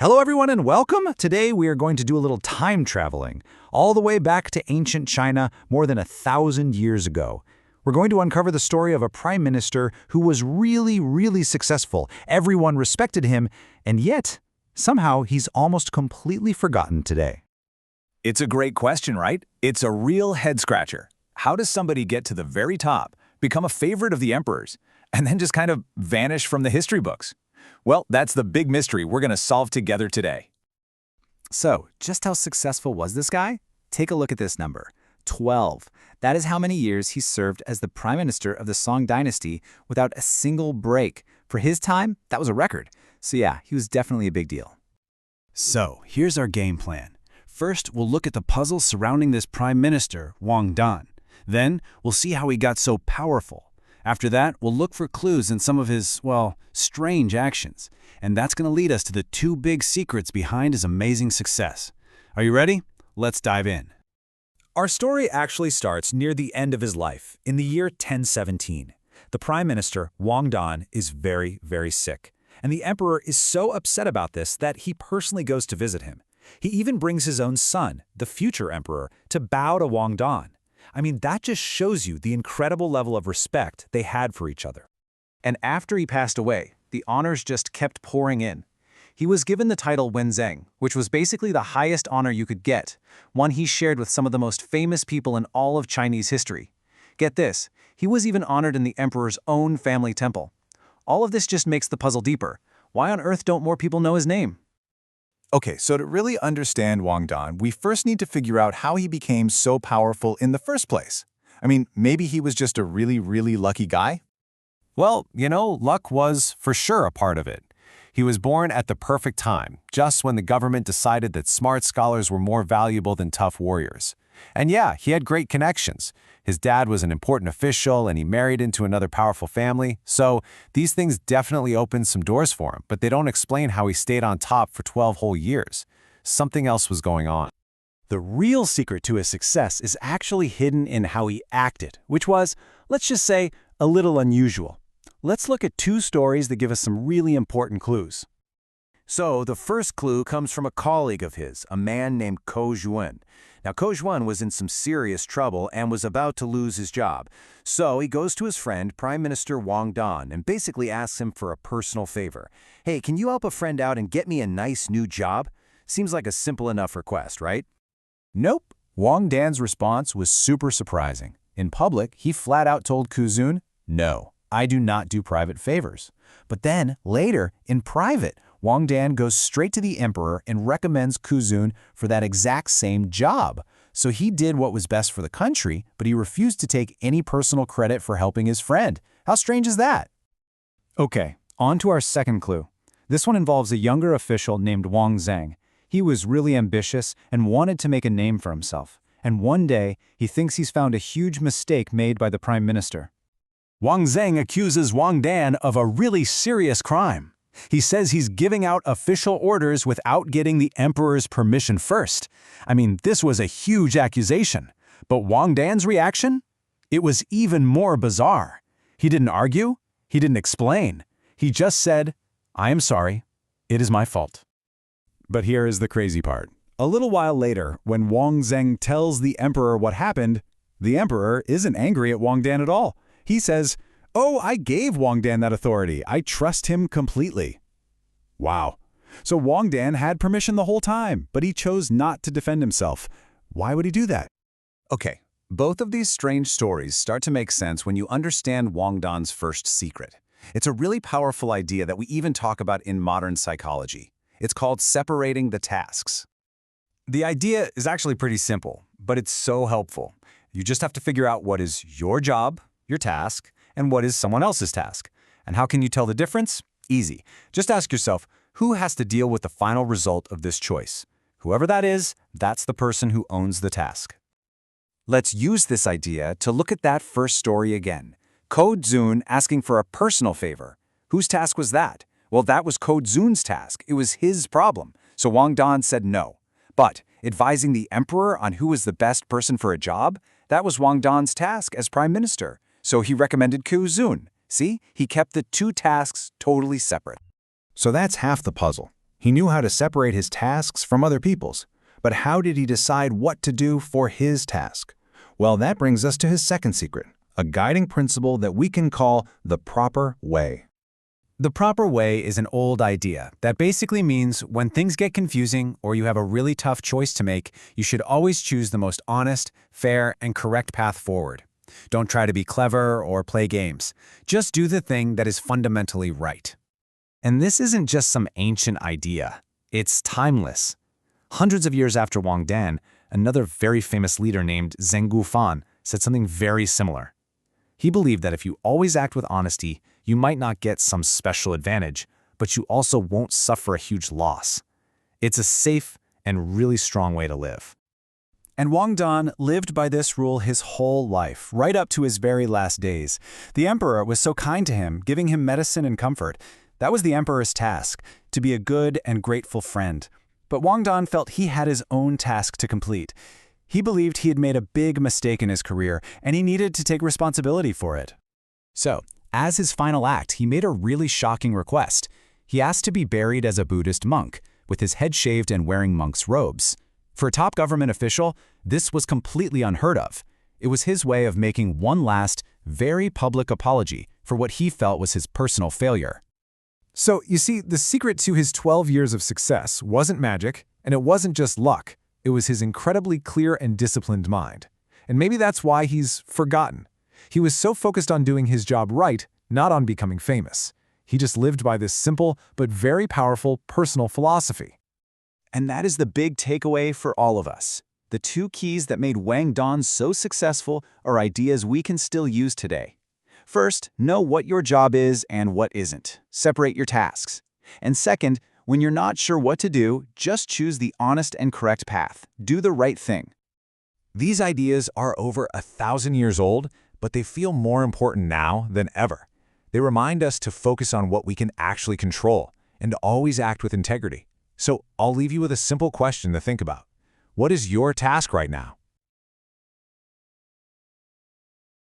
Hello, everyone, and welcome. Today, we are going to do a little time traveling, all the way back to ancient China more than 1,000 years ago. We're going to uncover the story of a prime minister who was really successful. Everyone respected him, and yet, somehow, he's almost completely forgotten today. It's a great question, right? It's a real head-scratcher. How does somebody get to the very top, become a favorite of the emperors, and then just kind of vanish from the history books? Well, that's the big mystery we're going to solve together today. So, just how successful was this guy? Take a look at this number, 12. That is how many years he served as the prime minister of the Song dynasty without a single break. For his time, that was a record. So yeah, he was definitely a big deal. So, here's our game plan. First, we'll look at the puzzle surrounding this prime minister, Wang Dan. Then, we'll see how he got so powerful. After that, we'll look for clues in some of his, well, strange actions. And that's going to lead us to the two big secrets behind his amazing success. Are you ready? Let's dive in. Our story actually starts near the end of his life, in the year 1017. The prime minister, Wang Dan, is very sick. And the emperor is so upset about this that he personally goes to visit him. He even brings his own son, the future emperor, to bow to Wang Dan. I mean, that just shows you the incredible level of respect they had for each other. And after he passed away, the honors just kept pouring in. He was given the title Wenzheng, which was basically the highest honor you could get, one he shared with some of the most famous people in all of Chinese history. Get this, he was even honored in the emperor's own family temple. All of this just makes the puzzle deeper. Why on earth don't more people know his name? Okay, so to really understand Wang Dan, we first need to figure out how he became so powerful in the first place. I mean, maybe he was just a really lucky guy? Well, luck was for sure a part of it. He was born at the perfect time, just when the government decided that smart scholars were more valuable than tough warriors. And yeah, he had great connections. His dad was an important official and he married into another powerful family, so these things definitely opened some doors for him, but they don't explain how he stayed on top for 12 whole years. Something else was going on. The real secret to his success is actually hidden in how he acted, which was, let's just say, a little unusual. Let's look at two stories that give us some really important clues. So, the first clue comes from a colleague of his, a man named Kou Zhuan. Now, Kou Zhuan was in some serious trouble and was about to lose his job. So, he goes to his friend, Prime Minister Wang Dan, and basically asks him for a personal favor. Hey, can you help a friend out and get me a nice new job? Seems like a simple enough request, right? Nope. Wang Dan's response was super surprising. In public, he flat out told Kou Zhuan, "No, I do not do private favors." But then, later, in private, Wang Dan goes straight to the emperor and recommends Kou Zhuan for that exact same job. So he did what was best for the country, but he refused to take any personal credit for helping his friend. How strange is that? Okay, on to our second clue. This one involves a younger official named Wang Zheng. He was really ambitious and wanted to make a name for himself. And one day, he thinks he's found a huge mistake made by the prime minister. Wang Zheng accuses Wang Dan of a really serious crime. He says he's giving out official orders without getting the emperor's permission first. I mean, this was a huge accusation. But Wang Dan's reaction? It was even more bizarre. He didn't argue. He didn't explain. He just said, "I am sorry. It is my fault." But here is the crazy part. A little while later, when Wang Zheng tells the emperor what happened, the emperor isn't angry at Wang Dan at all. He says, "Oh, I gave Wang Dan that authority. I trust him completely." Wow. So Wang Dan had permission the whole time, but he chose not to defend himself. Why would he do that? Okay, both of these strange stories start to make sense when you understand Wang Dan's first secret. It's a really powerful idea that we even talk about in modern psychology. It's called separating the tasks. The idea is actually pretty simple, but it's so helpful. You just have to figure out what is your job, your task, and what is someone else's task. And how can you tell the difference? Easy. Just ask yourself, who has to deal with the final result of this choice? Whoever that is, that's the person who owns the task. Let's use this idea to look at that first story again. Kou Zhuan asking for a personal favor. Whose task was that? Well, that was Kou Zhuan's task. It was his problem. So Wang Dan said no. But advising the emperor on who was the best person for a job, that was Wang Dan's task as prime minister. So he recommended Kou Zhuan. See, he kept the two tasks totally separate. So that's half the puzzle. He knew how to separate his tasks from other people's. But how did he decide what to do for his task? Well, that brings us to his second secret, a guiding principle that we can call the proper way. The proper way is an old idea that basically means when things get confusing or you have a really tough choice to make, you should always choose the most honest, fair, and correct path forward. Don't try to be clever or play games. Just do the thing that is fundamentally right. And this isn't just some ancient idea. It's timeless. Hundreds of years after Wang Dan, another very famous leader named Zheng Gufan said something very similar. He believed that if you always act with honesty, you might not get some special advantage, but you also won't suffer a huge loss. It's a safe and really strong way to live. And Wang Dan lived by this rule his whole life, right up to his very last days. The emperor was so kind to him, giving him medicine and comfort. That was the emperor's task, to be a good and grateful friend. But Wang Dan felt he had his own task to complete. He believed he had made a big mistake in his career, and he needed to take responsibility for it. So, as his final act, he made a really shocking request. He asked to be buried as a Buddhist monk, with his head shaved and wearing monk's robes. For a top government official, this was completely unheard of. It was his way of making one last, very public apology for what he felt was his personal failure. So, you see, the secret to his 12 years of success wasn't magic, and it wasn't just luck. It was his incredibly clear and disciplined mind. And maybe that's why he's forgotten. He was so focused on doing his job right, not on becoming famous. He just lived by this simple but very powerful personal philosophy. And that is the big takeaway for all of us. The two keys that made Wang Dan so successful are ideas we can still use today. First, know what your job is and what isn't. Separate your tasks. And second, when you're not sure what to do, just choose the honest and correct path. Do the right thing. These ideas are over 1,000 years old, but they feel more important now than ever. They remind us to focus on what we can actually control and to always act with integrity. So I'll leave you with a simple question to think about. What is your task right now?